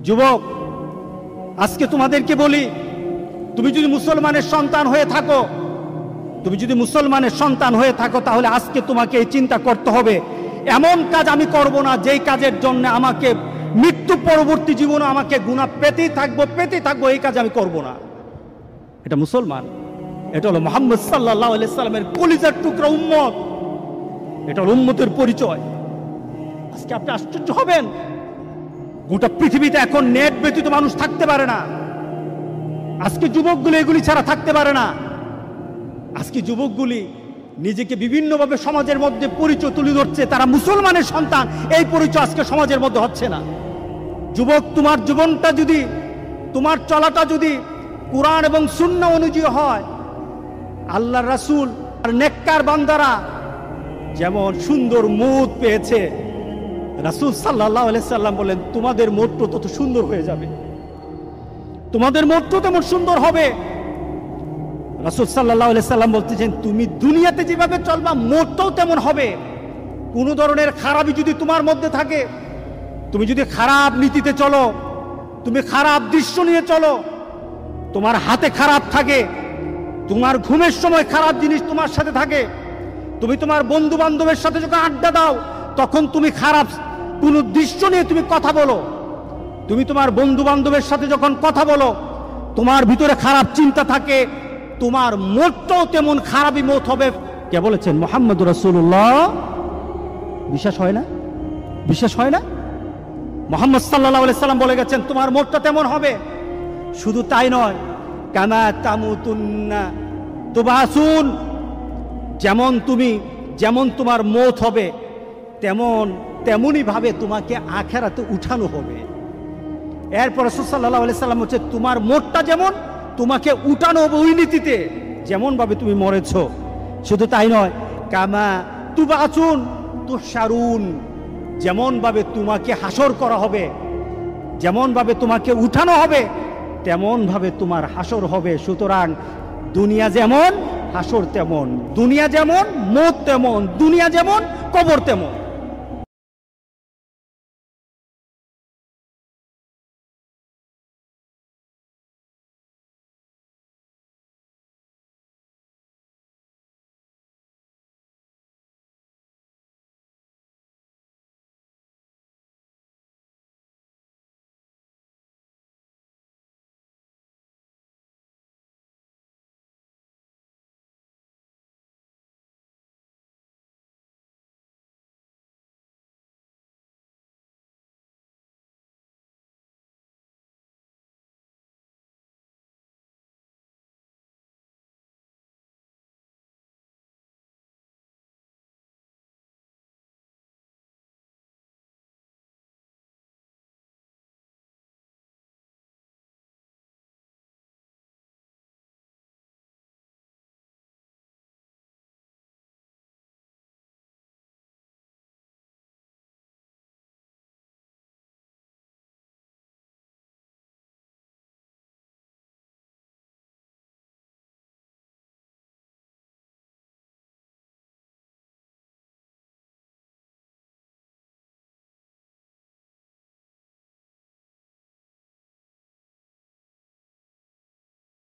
যুবক, আজকে তোমাদেরকে বলি, তুমি যদি মুসলমানের সন্তান হয়ে থাকো, তাহলে আজকে তোমাকে এই চিন্তা করতে হবে, এমন কাজ আমি করব না যেই কাজের জন্য আমাকে মৃত্যু পরবর্তী জীবনে আমাকে গুনাহ পেতেই থাকবো, এই কাজ আমি করব না। এটা মুসলমান, এটা হলো মুহাম্মদ সাল্লাল্লাহু আলাইহি সাল্লামের কলিজার টুকরা উম্মত, এটা হলো উম্মতের পরিচয়। আজকে আপনি আশ্চর্য হবেন, গোটা পৃথিবীতে এখন নেট ব্যতীত মানুষ থাকতে পারে না। আজকে যুবকগুলি এগুলি ছাড়া থাকতে পারে না। আজকে যুবকগুলি নিজেকে বিভিন্নভাবে সমাজের মধ্যে পরিচয় তুলে ধরছে, তারা মুসলমানের সন্তান, এই পরিচয় আজকে সমাজের মধ্যে হচ্ছে না। যুবক, তোমার জীবনটা যদি, তোমার চলাটা যদি কুরআন এবং সুন্নাহ অনুযায়ী হয়, আল্লাহর রাসূল আর নেককার বান্দারা যেমন সুন্দর মৌত পেয়েছে, রাসূল সাল্লাল্লাহু আলাইহি সাল্লাম বলেন তোমাদের মৌত তত সুন্দর হয়ে যাবে, তোমাদের মৌত তেমন সুন্দর হবে। রাসূল সাল্লাল্লাহু আলাইহি সাল্লাম বলতেছেন তুমি দুনিয়াতে যেভাবে চলবা মৌতও তেমন হবে। কোনো ধরনের খারাপই যদি তোমার মধ্যে থাকে, তুমি যদি খারাপ নীতিতে চলো, তুমি খারাপ দৃশ্য নিয়ে চলো, তোমার হাতে খারাপ থাকে, তোমার ঘুমের সময় খারাপ জিনিস তোমার সাথে থাকে, তুমি তোমার বন্ধু বান্ধবের সাথে যখন আড্ডা দাও তখন তুমি খারাপ কোনো দৃশ্য নিয়ে তুমি কথা বলো, তুমি তোমার বন্ধু বান্ধবের সাথে যখন কথা বলো তোমার ভিতরে খারাপ চিন্তা থাকে, তোমার মতটাও তেমন খারাপই মত হবে। কে বলেছেন? মুহাম্মদুর রাসূলুল্লাহ। বিশ্বাস হয় না? বিশ্বাস হয় না? মুহাম্মদ সাল্লাল্লাহু আলাইহি সাল্লাম বলে গেছেন তোমার মতটা তেমন হবে। শুধু তাই নয়, কামা তামুতুন্না তুবাসুন, যেমন তোমার মত হবে তেমনই ভাবে তোমাকে আখিরাতে উঠানো হবে। এরপর রাসূল সাল্লাল্লাহু আলাইহি সাল্লাম হচ্ছে তোমার মতটা যেমন তোমাকে উঠানো হবে ওই নীতিতে, যেমন ভাবে তুমি মরেছ। শুধু তাই নয়, কামা তুবাসুন তুহশারুন, যেমন ভাবে তোমাকে হাসর করা হবে, যেমন ভাবে তোমাকে উঠানো হবে তেমন ভাবে তোমার হাসর হবে। সুতরাং দুনিয়া যেমন হাসর তেমন, দুনিয়া যেমন মত তেমন, দুনিয়া যেমন কবর তেমন।